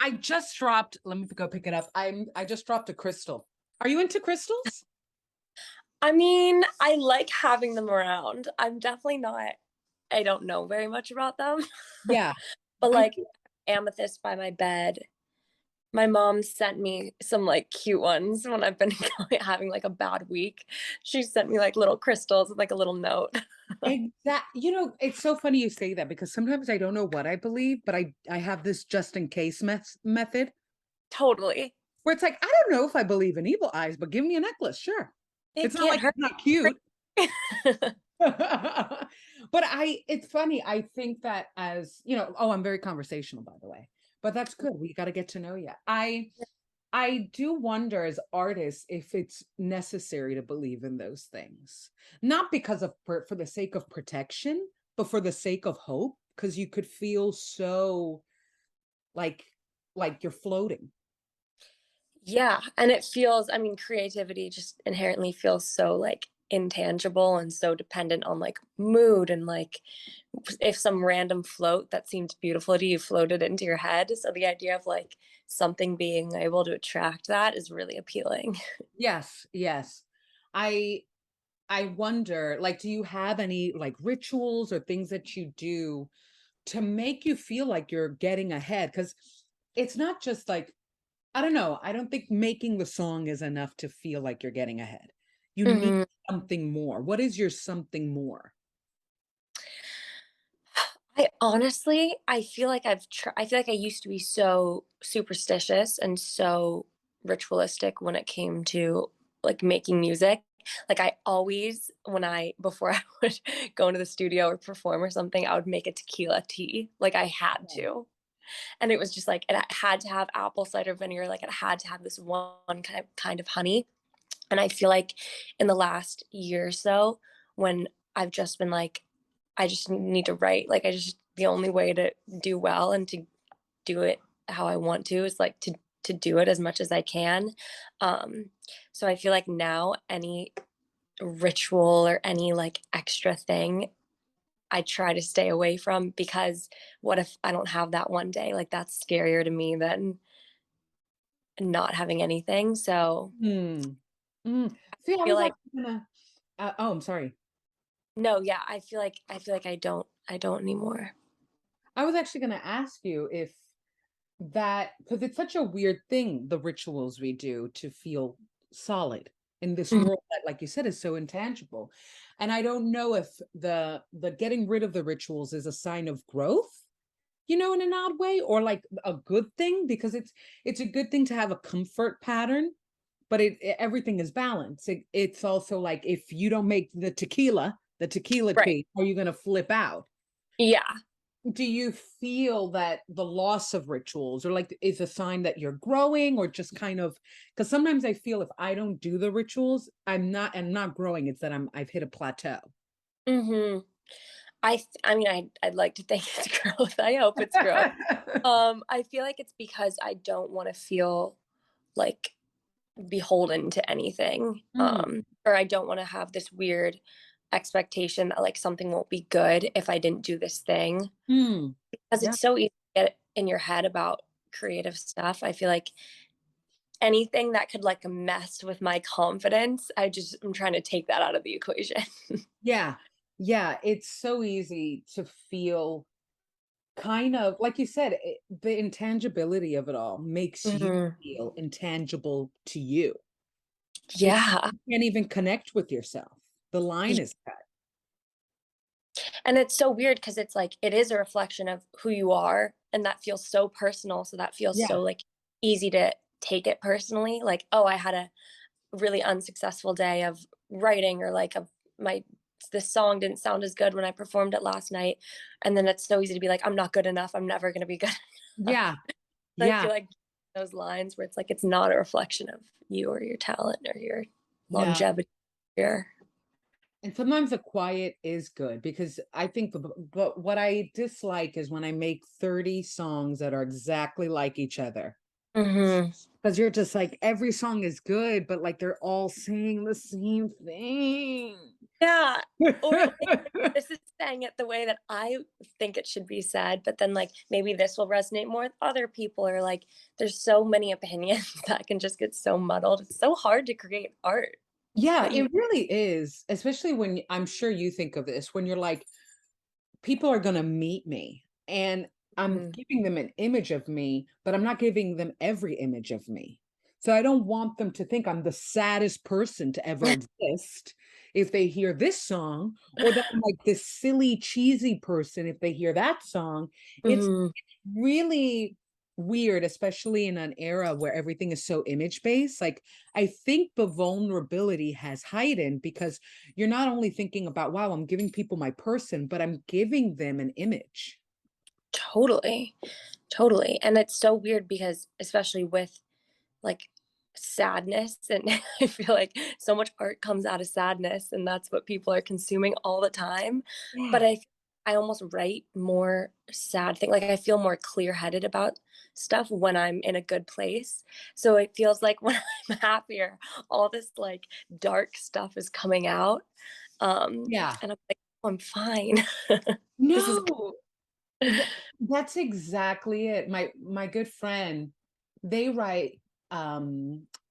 I just dropped, let me go pick it up. I just dropped a crystal. Are you into crystals? I mean, I like having them around. I'm definitely not I don't know very much about them. Yeah. But, I like, amethyst by my bed. My mom sent me some, like, cute ones when I've been having, like, a bad week. She sent me, like, little crystals with, like, a little note. It's so funny you say that because sometimes I don't know what I believe, but I have this just in case method Totally. where it's like, I don't know if I believe in evil eyes, but give me a necklace, sure. It's It not can't like hurt. it's not cute. But it's funny. I think that oh, I'm very conversational, by the way, but that's good. We got to get to know you. I do wonder as artists if it's necessary to believe in those things, not because of for the sake of protection, but for the sake of hope, because you could feel so like you're floating. Yeah, and it feels I mean, creativity just inherently feels so, like, intangible and so dependent on, like, mood and, like, if some random float that seemed beautiful to you floated into your head, so the idea of, like, something being able to attract that is really appealing. Yes, yes. I I wonder, like, do you have any like rituals or things that you do to make you feel like you're getting ahead? Because it's not just like, I don't know, I don't think making the song is enough to feel like you're getting ahead. You need Mhm. something more. What is your something more? I honestly I feel like I used to be so superstitious and so ritualistic when it came to, like, making music. Like, I always when I before I would go into the studio or perform or something, I would make a tequila tea, like, I had Yeah. to. And it was just like it had to have apple cider vinegar, like, it had to have this one kind of honey. And I feel like in the last year or so, when I've just been like, I just need to write, like, I just the only way to do well and to do it how I want to is like to do it as much as I can. Um, so I feel like now any ritual or any like extra thing I try to stay away from because what if I don't have that one day? Like that's scarier to me than not having anything. So Mm. Mm. See, I I feel was like actually gonna oh, I'm sorry. no, yeah, I feel like I don't anymore. I was actually gonna ask you if that, because it's such a weird thing, the rituals we do to feel solid in this Mhm. world that, like you said, is so intangible. And I don't know if the getting rid of the rituals is a sign of growth, in an odd way, or like a good thing, because it's a good thing to have a comfort pattern, but everything is balanced. It's also like if you don't make the tequila Right. tea, are you going to flip out? Yeah. Do you feel that the loss of rituals or like is a sign that you're growing, or just kind of, because sometimes I feel if I don't do the rituals, I'm not growing. It's that I've hit a plateau. Mhm. I mean, I'd like to think it's growth. I hope it's growth. I feel like it's because I don't wanna feel, like, beholden to anything, Mm, or I don't wanna have this weird expectation that, like, something won't be good if I didn't do this thing, mm, because yeah, it's so easy to get in your head about creative stuff. I feel like anything that could, like, mess with my confidence, I'm trying to take that out of the equation. yeah, yeah. It's so easy to feel kind of like you said, the intangibility of it all makes you Mhm. feel intangible to you. It's Yeah. You can't even connect with yourself. The line is cut. And it's so weird because it's like it is a reflection of who you are, and that feels so personal, so that feels Yeah, so, like, easy to take it personally, like, "Oh, I had a really unsuccessful day of writing," or, like, of my "This song didn't sound as good when I performed it last night," and then it's so easy to be like, "I'm not good enough, I'm never gonna be good enough." yeah, I yeah, feel like those lines where it's like it's not a reflection of you or your talent or your yeah. longevity here. And sometimes the quiet is good because I think, but what I dislike is when I make 30 songs that are exactly like each other. Mhm. Because you're just like, every song is good, but like they're all saying the same thing. Yeah, or, like, this is saying it the way that I think it should be said, but then like maybe this will resonate more with other people, or like there's so many opinions that can just get so muddled. It's so hard to create art Yeah, that you it really is, especially when I'm sure you think of this when you're like, people are going to meet me and I'm Mhm. giving them an image of me, but I'm not giving them every image of me. So I don't want them to think I'm the saddest person to ever exist if they hear this song, or that I'm like this silly, cheesy person if they hear that song. It's Mhm. really weird, especially in an era where everything is so image based. Like, I think the vulnerability has heightened because you're not only thinking about, wow, I'm giving people my person, but I'm giving them an image. Totally. Totally. And it's so weird because especially with like sadness, and I feel like so much art comes out of sadness and that's what people are consuming all the time. But Yeah. I almost write more sad thing, like I feel more clear-headed about stuff when I'm in a good place. So it feels like when I'm happier, all this like dark stuff is coming out. Yeah. And I'm like, oh, I'm fine. This is good. No, th- that's exactly it. My good friend, they write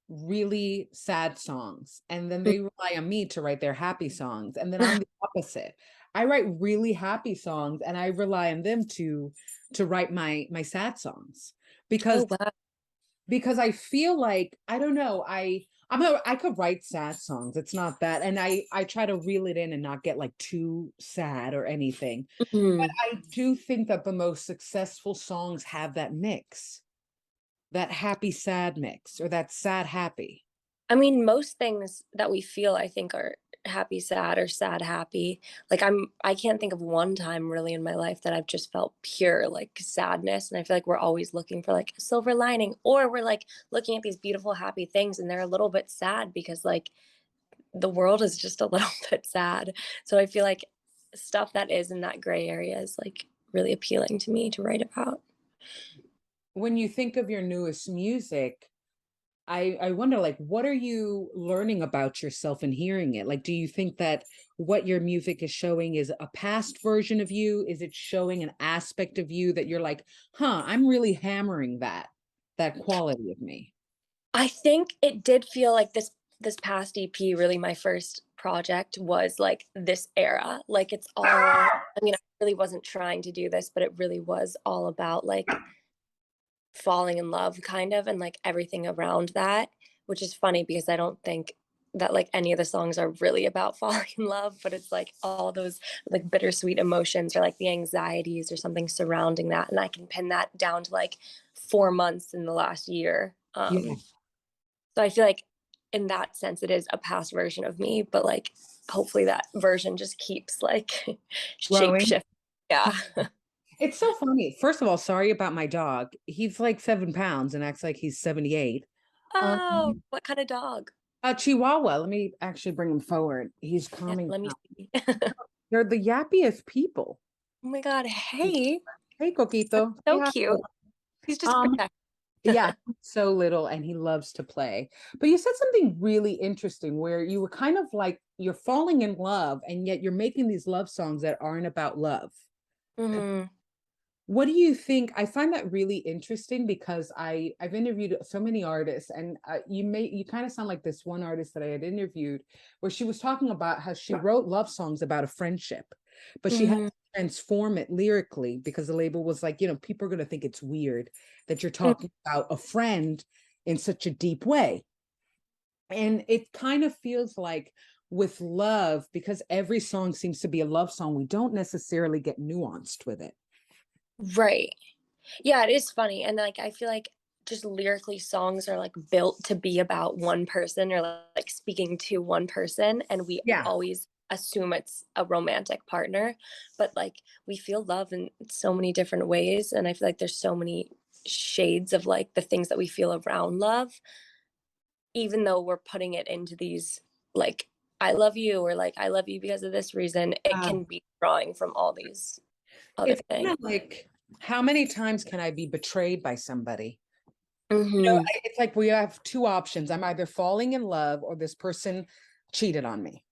really sad songs, and then they rely on me to write their happy songs. And then I'm the opposite. I write really happy songs and I rely on them to write my sad songs, because Oh wow. I feel like, I don't know, I could write sad songs. It's not that. And I try to reel it in and not get like too sad or anything. But Mhm. I do think that the most successful songs have that mix, that happy sad mix, or that sad happy. I mean, most things that we feel, I think, are happy, sad, or sad, happy. Like I can't think of one time really in my life that I've just felt pure like sadness. And I feel like we're always looking for like a silver lining, or we're like looking at these beautiful, happy things and they're a little bit sad because like the world is just a little bit sad. So I feel like stuff that is in that gray area is like really appealing to me to write about. When you think of your newest music, I wonder, like, what are you learning about yourself and hearing it? Like, do you think that what your music is showing is a past version of you? Is it showing an aspect of you that you're like, huh, I'm really hammering that quality of me? I think it did feel like this past EP, really my first project, was like this era. Like it's all, I mean, I really wasn't trying to do this, but it really was all about like falling in love kind of, and like everything around that, which is funny because I don't think that like any of the songs are really about falling in love, but it's like all those like bittersweet emotions or like the anxieties or something surrounding that, and I can pin that down to like 4 months in the last year. Yeah. So I feel like in that sense, it is a past version of me, but like hopefully that version just keeps like shape Growing. shift. Yeah. It's so funny. First of all, sorry about my dog. He's like 7 pounds and acts like he's 78. Oh, Um, what kind of dog? a Chihuahua. Let me actually bring him forward. He's Yeah, calming let me down. see. They're the yappiest people. Oh my God. Hey, Hey, Coquito. Say so hi. cute. He's just Um, protected. yeah, he's so little and he loves to play. But you said something really interesting where you were kind of like, you're falling in love and yet you're making these love songs that aren't about love. Hmm. What do you think? I find that really interesting because I've interviewed so many artists, and you kind of sound like this one artist that I had interviewed, where she was talking about how she wrote love songs about a friendship, but she had Hmm. to transform it lyrically because the label was like, people are going to think it's weird that you're talking about a friend in such a deep way. And it kind of feels like with love, because every song seems to be a love song, we don't necessarily get nuanced with it. Right. Yeah, it is funny. And like I feel like just lyrically songs are like built to be about one person or like speaking to one person, and we Yeah. always assume it's a romantic partner, but like we feel love in so many different ways, and I feel like there's so many shades of like the things that we feel around love, even though we're putting it into these like I love you or like I love you because of this reason, it can be drawing from all these other It's kind things. of like, how many times can I be betrayed by somebody? Hmm. It's like we have two options. I'm either falling in love or this person cheated on me.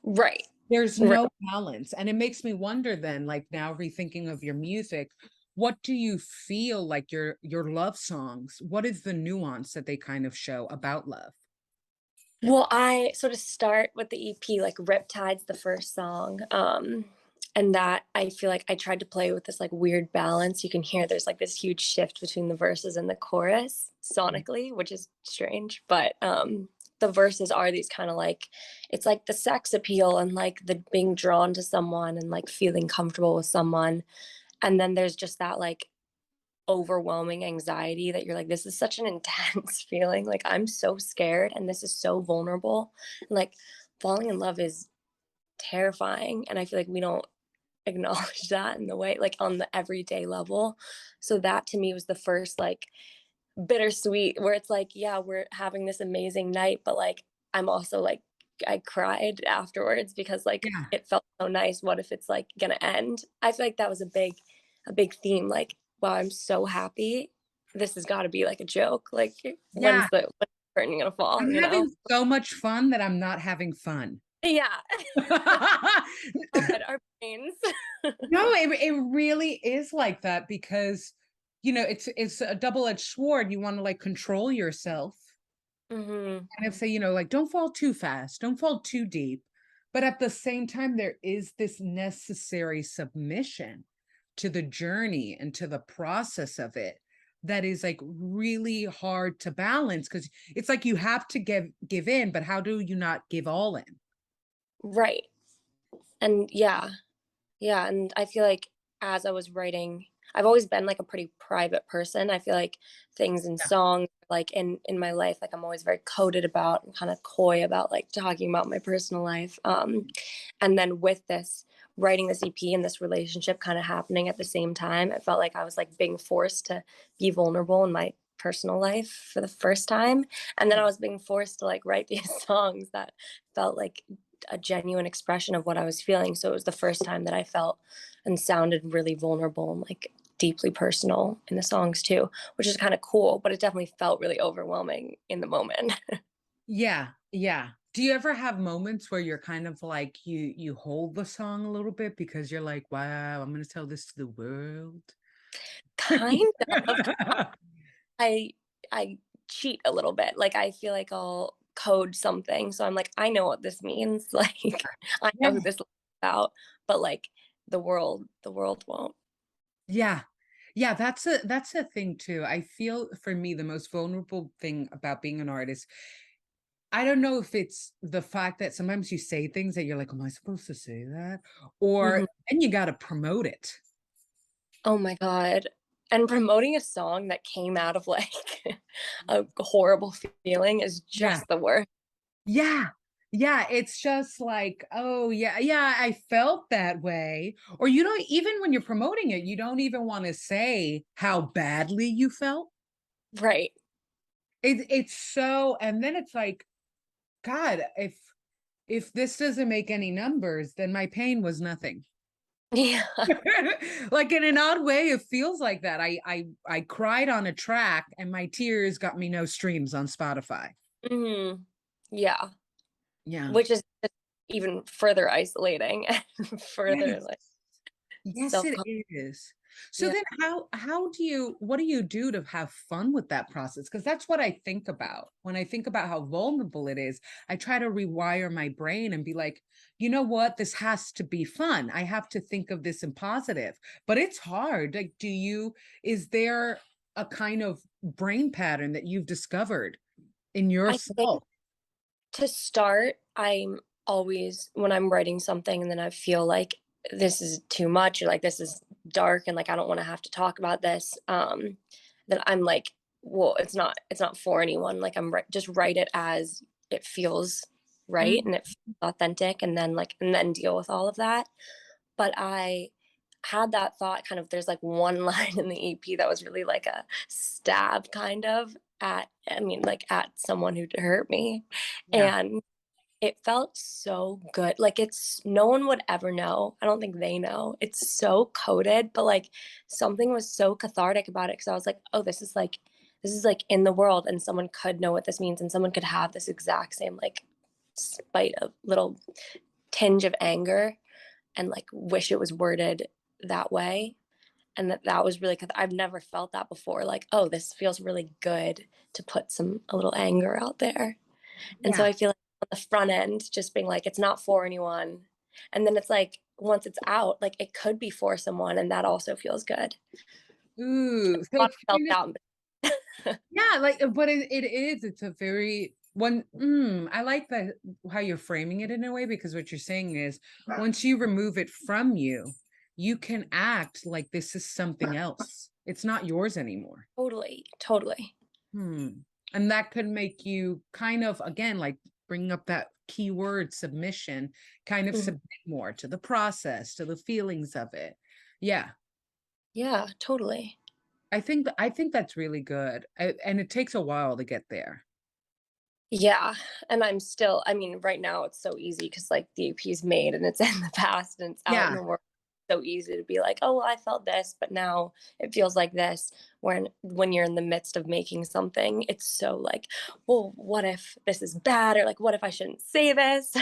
Right. There's Right. no balance. And it makes me wonder then, like now rethinking of your music, what do you feel like your love songs? What is the nuance that they kind of show about love? Well, I sort of start with the EP, like Riptide's the first song. And that I feel like I tried to play with this like weird balance. You can hear there's like this huge shift between the verses and the chorus sonically, which is strange. But the verses are these kind of like it's like the sex appeal and like the being drawn to someone and like feeling comfortable with someone. And then there's just that like overwhelming anxiety that you're like, this is such an intense feeling. Like, I'm so scared and this is so vulnerable. Like, falling in love is terrifying. And I feel like we don't acknowledge that in the way, like, on the everyday level. So, that to me was the first, like, bittersweet where it's like, yeah, we're having this amazing night, but like, I'm also like, I cried afterwards because like Yeah. it felt so nice. What if it's like gonna end? I feel like that was a big theme. Like, wow, I'm so happy. This has got to be like a joke. Like, Yeah. when's the curtain gonna fall? I'm You know? having so much fun that I'm not having fun. Yeah. Oh, God, our brains. No, it really is like that because, it's a double-edged sword. You wanna, like, control yourself, Hmm. kind of say, like, "Don't fall too fast, don't fall too deep," but at the same time, there is this necessary submission to the journey and to the process of it that is, like, really hard to balance because it's like you have to give in, but how do you not give all in? Right. And yeah, yeah, and I feel like as I was writing I've always been, like, a pretty private person. I feel like things in Yeah. songs, like, in my life, like, I'm always very coded about and kinda coy about, like, talking about my personal life, and then with this writing this EP and this relationship kinda happening at the same time, it felt like I was, like, being forced to be vulnerable in my personal life for the first time, and then I was being forced to, like, write these songs that felt like a genuine expression of what I was feeling, so it was the first time that I felt and sounded really vulnerable and, like, deeply personal in the songs too, which is kinda cool, but it definitely felt really overwhelming in the moment. Yeah, yeah. Do you ever have moments where you're kind of like you hold the song a little bit because you're like, "Wow, I'm gonna tell this to the world?" Kind of. I I cheat a little bit, like, I feel like I'll code something, so I'm like, "I know what this means," like, "I Yeah, know who this is about," but, like, the world won't. yeah. Yeah, that's a thing too. I feel for me, the most vulnerable thing about being an artist, I don't know if it's the fact that sometimes you say things that you're like, "Am I supposed to say that?" Or Mhm. then you gotta promote it. Oh my god. And promoting a song that came out of, like, a horrible feeling is Yeah. just the worst. Yeah. Yeah, it's just like, "Oh, yeah, yeah, I felt that way." Or you don't even when you're promoting it, you don't even wanna say how badly you felt. Right. It's so and then it's like, "God, if this doesn't make any numbers, then my pain was nothing." Yeah. Like, in an odd way, it feels like that. I cried on a track, and my tears got me no streams on Spotify. Mhm. Yeah. Yeah. Which is just even further isolating and further, Yes. like, Yes, self it is. So yeah. then how do you what do you do to have fun with that process? Because that's what I think about. When I think about how vulnerable it is, I try to rewire my brain and be like, you know what? This has to be fun. I have to think of this in positive. But it's hard. Like, is there a kind of brain pattern that you've discovered in I think yourself? to start, I'm always when I'm writing something and then I feel like this is too much or like this is dark and like I don't want to have to talk about this, then I'm like, well, it's not for anyone. Like just write it as it feels right Mm, and it feels authentic, and then and then deal with all of that. But I had that thought kind of there's like one line in the EP that was really like a stab kind of at I mean like at someone who hurt me, yeah. and it felt so good. Like it's no one would ever know. I don't think they know. It's so coded, but like something was so cathartic about it because I was like, oh, this is like in the world and someone could know what this means and someone could have this exact same like spite of little tinge of anger and like wish it was worded that way. And that was really, because I've never felt that before. Like, oh, this feels really good to put a little anger out there. And so Yeah. I feel like on the front end, just being like, it's not for anyone. And then it's like, once it's out, like it could be for someone, and that also feels good. Ooh, A so lot it's of self kind of, doubt. yeah, like, but it is, it's a very one, I like that how you're framing it in a way, because what you're saying is once you remove it from you, you can act like this is something else. It's not yours anymore. Totally, totally. Hmm. And that could make you kind of, again, like bring up that keyword submission, kind of Mhm. submit more to the process, to the feelings of it. Yeah. Yeah, totally. I think that's really good. And it takes a while to get there. Yeah, and I'm still, I mean, right now it's so easy because like the EP is made and it's in the past and it's out in Yeah. the world. So easy to be like, oh, well, I felt this, but now it feels like this. When you're in the midst of making something, it's so like, well, what if this is bad, or like, what if I shouldn't say this?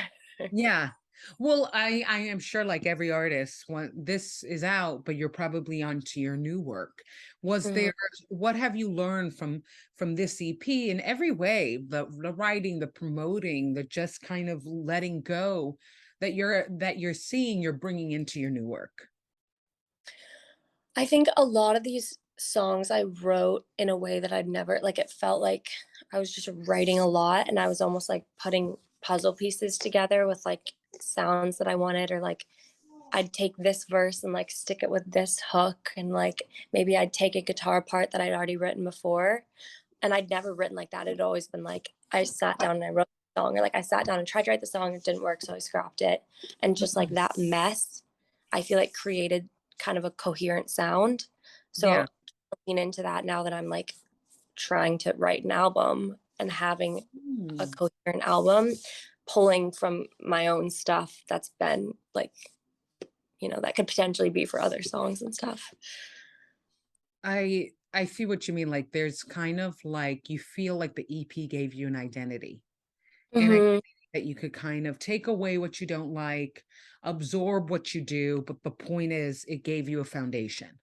Yeah. Well, I am sure like every artist when this is out, but you're probably onto your new work. Was Mhm. there what have you learned from this EP in every way, the writing, the promoting, the just kind of letting go that you're seeing you're bringing into your new work? I think a lot of these songs I wrote in a way that I'd never, like, it felt like I was just writing a lot and I was almost like putting puzzle pieces together with like sounds that I wanted, or like I'd take this verse and like stick it with this hook, and like maybe I'd take a guitar part that I'd already written before. And I'd never written like that. It'd always been like I sat down and I wrote the song, or like I sat down and tried to write the song, it didn't work, so I scrapped it. And just like Mhm. that mess, I feel like created kind of a coherent sound. Yeah. So I lean into that now that I'm like trying to write an album and having a Hmm. coherent album, pulling from my own stuff that's been like, that could potentially be for other songs and stuff. I see what you mean. Like there's kind of like you feel like the EP gave you an identity. And I Hmm. that you could kind of take away what you don't like, absorb what you do, but the point is it gave you a foundation.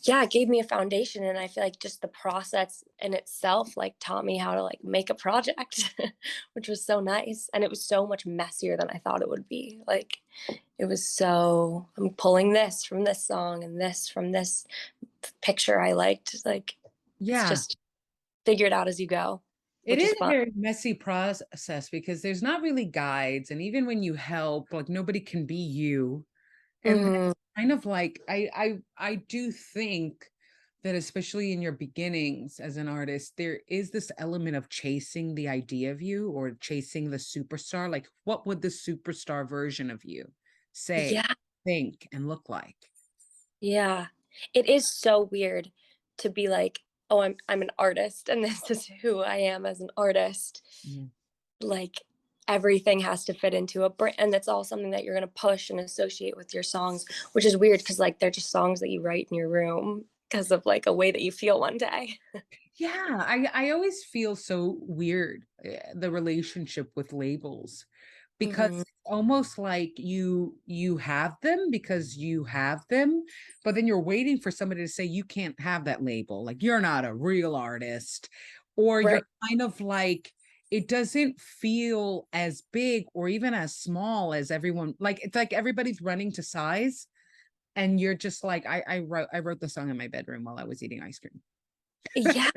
Yeah, it gave me a foundation, and I feel like just the process in itself like taught me how to like make a project, which was so nice. And it was so much messier than I thought it would be. Like it was so, I'm pulling this from this song and this from this picture I liked. Like it's Yeah. just figure it out as you go, It which is is a fun. very messy process because there's not really guides. And even when you help, like nobody can be you. And Hmm. that's kind of like I do think that especially in your beginnings as an artist, there is this element of chasing the idea of you or chasing the superstar. Like, what would the superstar version of you say, Yeah. think, and look like? Yeah. It is so weird to be like, oh, I'm an artist and this is who I am as an artist. Mm. Like everything has to fit into a brand, and that's all something that you're going to push and associate with your songs, which is weird because like they're just songs that you write in your room because of like a way that you feel one day. Yeah, I always feel so weird, the relationship with labels, because Hmm. it's almost like you have them because you have them, but then you're waiting for somebody to say you can't have that label, like you're not a real artist, or you're Right. kind of like it doesn't feel as big or even as small as everyone, like it's like everybody's running to size, and you're just like I wrote the song in my bedroom while I was eating ice cream. Yeah.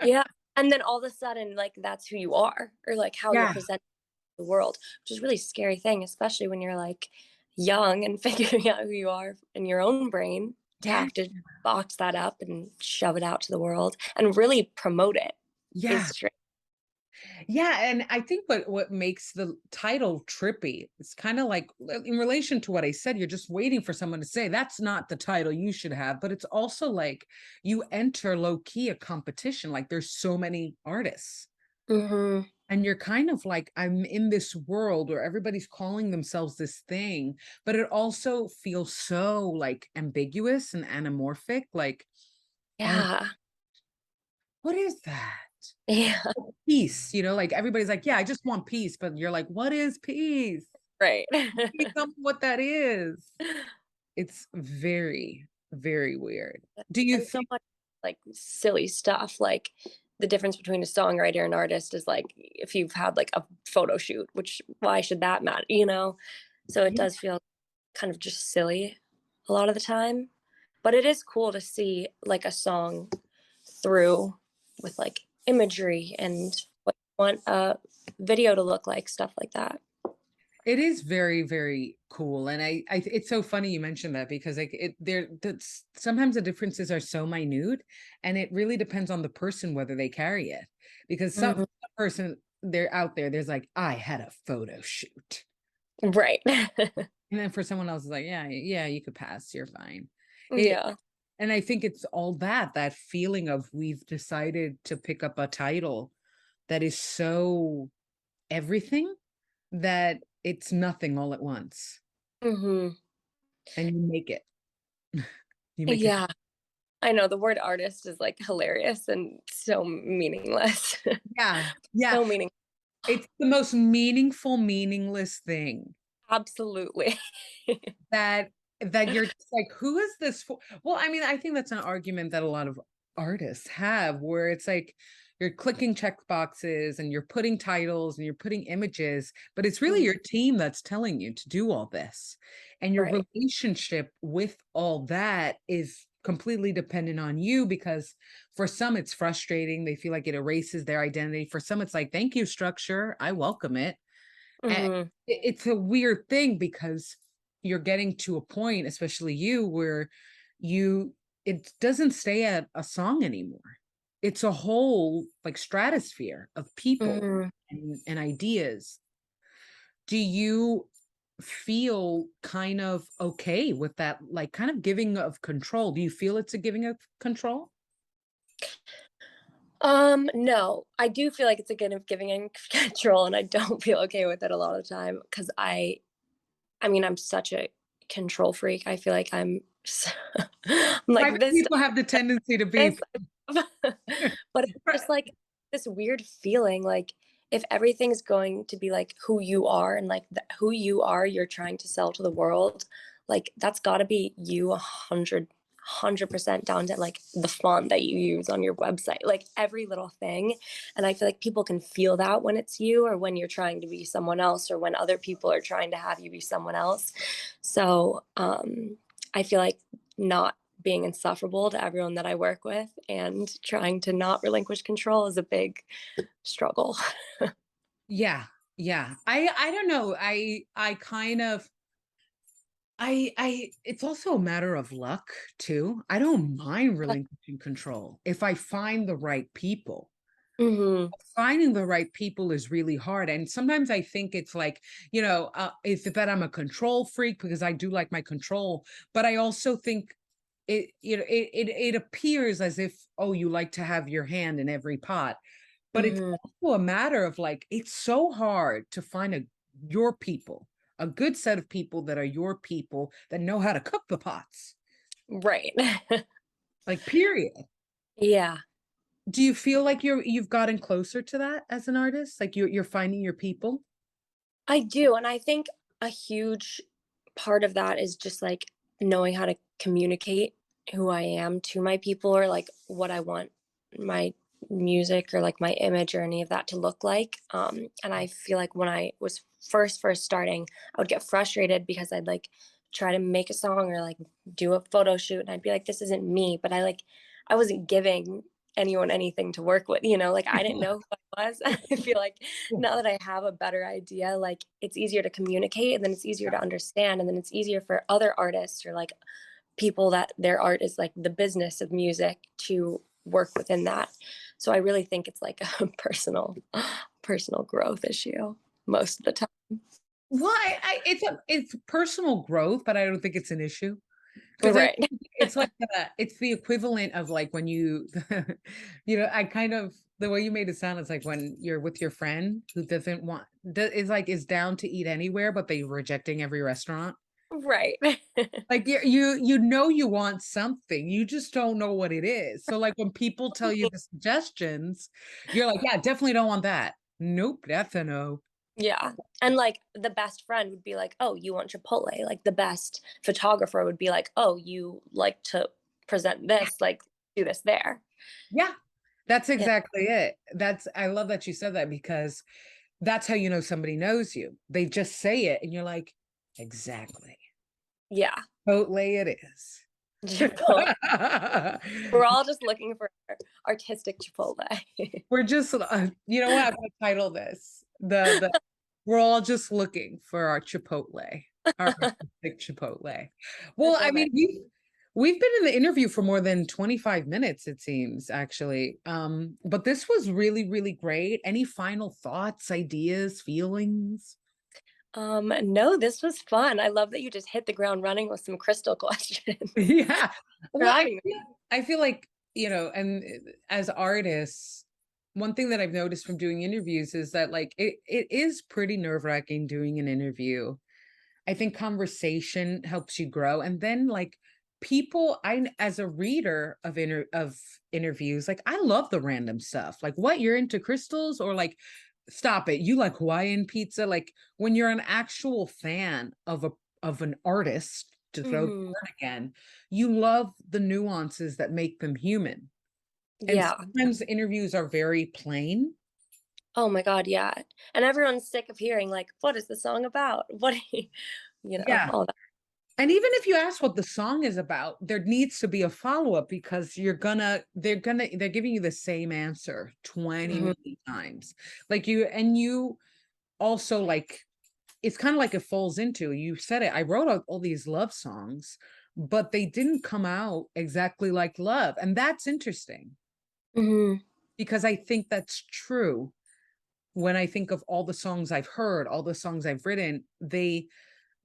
Yeah. And then all of a sudden, like that's who you are, or like how you're Yeah. presented to the world, which is a really scary thing, especially when you're like young and figuring out who you are in your own brain, to Yeah. have to box that up and shove it out to the world and really promote it is Yeah. strange. Yeah, and I think what makes the title trippy, it's kind of like in relation to what I said, you're just waiting for someone to say that's not the title you should have, but it's also like you enter low key a competition, like there's so many artists. Hmm. And you're kind of like, I'm in this world where everybody's calling themselves this thing, but it also feels so like ambiguous and anamorphic. Like, art, Yeah. what is that? Yeah. Peace, like everybody's like, yeah, I just want peace. But you're like, what is peace? Right. Can you tell me what that is? It's very, very weird. Do you And so think much like silly stuff, like the difference between a songwriter and artist is like if you've had like a photo shoot, which why should that matter, you know? So it yeah, does feel kind of just silly a lot of the time. But it is cool to see like a song through with like imagery and what you want a video to look like, stuff like that. it is very, very cool, and it's so funny you mentioned that because like that's sometimes the differences are so minute, and it really depends on the person whether they carry it. Because some Mhm. person they're out there, there's like, I had a photo shoot. Right. And then for someone else, it's like, yeah, yeah, you could pass, you're fine. It Yeah. and I think it's all that feeling of we've decided to pick up a title that is so everything that it's nothing all at once. Hmm. And you make it. You make it. Yeah. I know the word artist is like hilarious and so meaningless. Yeah. Yeah. So meaning It's the most meaningful, meaningless thing absolutely. that you're just like, who is this for? Well, I mean, I think that's an argument that a lot of artists have where it's like you're clicking check boxes and you're putting titles and you're putting images, but it's really Mhm. your team that's telling you to do all this. And your Right. relationship with all that is completely dependent on you because for some it's frustrating. They feel like it erases their identity. For some, it's like, thank you, structure. I welcome it. And Mhm. it's a weird thing because you're getting to a point, especially you, where you it doesn't stay at a song anymore. It's a whole like stratosphere of people Mhm. and ideas. Do you feel kind of okay with that, like kind of giving of control? Do you feel it's a giving of control? No. I do feel like it's a good of giving in control, and I don't feel okay with it a lot of the time because I mean, I'm such a control freak. I feel like I'm like Private this people have the tendency to be. this but it's just like this weird feeling like if everything's going to be like who you are and like who you are you're trying to sell to the world, like that's got to be you 100% down to like the font that you use on your website, like every little thing. And I feel like people can feel that when it's you or when you're trying to be someone else or when other people are trying to have you be someone else. So I feel like not being insufferable to everyone that I work with and trying to not relinquish control is a big struggle. Yeah, yeah. I don't know. I kind of I it's also a matter of luck too. I don't mind relinquishing control if I find the right people. Hmm. Finding the right people is really hard. And sometimes I think it's like, it's that I'm a control freak because I do like my control, but I also think it appears as if, oh, you like to have your hand in every pot. But it's Hmm. also a matter of like, it's so hard to find your people, a good set of people that are your people that know how to cook the pots. Right. Like, period. Yeah, Do you feel like you've gotten closer to that as an artist? Like you're finding your people? I do. And I think a huge part of that is just like knowing how to communicate who I am to my people or like what I want my music or like my image or any of that to look like. And I feel like when I was first starting, I would get frustrated because I'd like try to make a song or like do a photo shoot and I'd be like, this isn't me. But I wasn't giving anyone anything to work with, you know, like I didn't know who I was. I feel like now that I have a better idea, like it's easier to communicate and then it's easier to understand. And then it's easier for other artists or like people that their art is like the business of music to work within that. So I really think it's like a personal growth issue most of the time. Well, it's personal growth, but I don't think it's an issue because I Right. it's like it's the equivalent of like when you I kind of the way you made it sound is like when you're with your friend who doesn't want is like is down to eat anywhere, but they rejecting every restaurant. Right. Like you want something, you just don't know what it is. So like when people tell you the suggestions, you're like, yeah, definitely don't want that. Nope, that's a no. Yeah. And like the best friend would be like, "Oh, you want Chipotle?" Like the best photographer would be like, "Oh, you like to present this, like do this there." Yeah, that's Yeah. exactly it. I love that you said that because that's how you know somebody knows you. They just say it and you're like, exactly. Yeah. Totally it is. Chipotle. We're all just looking for artistic Chipotle. We're just, you know what? I'm gonna title this the we're all just looking for our Chipotle, our artistic Chipotle. I Well, I love it. mean, we've been in the interview for more than 25 minutes, it seems, actually. But this was really, really great. Any final thoughts, ideas, feelings? No, this was fun. I love that you just hit the ground running with some crystal questions. Yeah. For Well, having me. I feel like, and as artists, one thing that I've noticed from doing interviews is that like it is pretty nerve-wracking doing an interview. I think conversation helps you grow. And then like people, as a reader of interviews, like I love the random stuff. Like what, you're into crystals, or like stop it, you like Hawaiian pizza? Like when you're an actual fan of an artist, to throw the Mhm. word again, you love the nuances that make them human. And Yeah. sometimes interviews are very plain. Oh my god, yeah. And everyone's sick of hearing like, "What is the song about?" Yeah. All that. And even if you ask what the song is about, there needs to be a follow-up because they're giving you the same answer 20 Mhm. million times. Like you also like, it's kind of like it falls into, you said it, I wrote out all these love songs, but they didn't come out exactly like love. And that's interesting Mhm. because I think that's true. When I think of all the songs I've heard, all the songs I've written,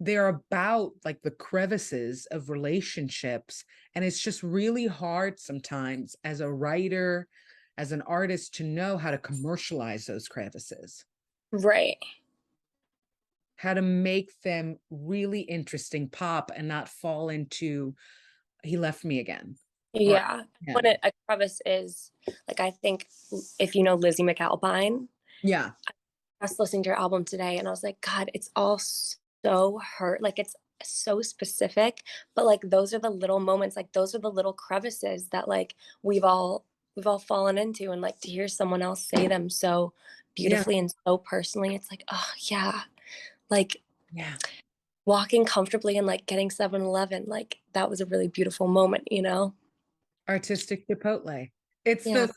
they're about like the crevices of relationships. And it's just really hard sometimes as a writer, as an artist, to know how to commercialize those crevices, Right. how to make them really interesting pop and not fall into he left me again or Yeah. When again. a crevice is like, I think if you know Lizzie McAlpine, Yeah. I was listening to her album today and I was like, God, it's all so hurt. Like it's so specific, but like those are the little moments, like those are the little crevices that like we've all fallen into, and like to hear someone else say them so Yeah. beautifully and so personally, it's like, oh yeah. Like Yeah. walking comfortably and like getting 7-Eleven, like that was a really beautiful moment. Artistic Chipotle. It's Yeah. the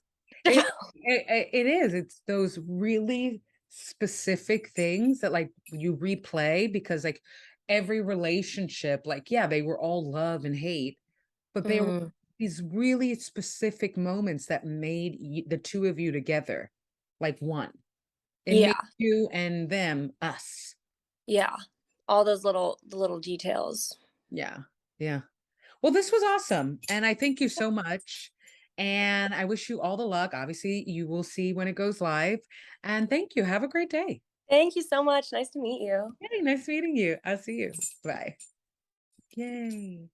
it is. It's those really specific things that like you replay because like every relationship, like yeah, they were all love and hate, but they were Mhm. these really specific moments that made the two of you together, like one. It made Yeah. you and them us. Yeah. All those the little details. Yeah. Yeah. Well, this was awesome. And I thank you so much. And I wish you all the luck. Obviously, you will see when it goes live. And thank you. Have a great day. Thank you so much. Nice to meet you. Hey, nice meeting you. I'll see you. Bye. Yay.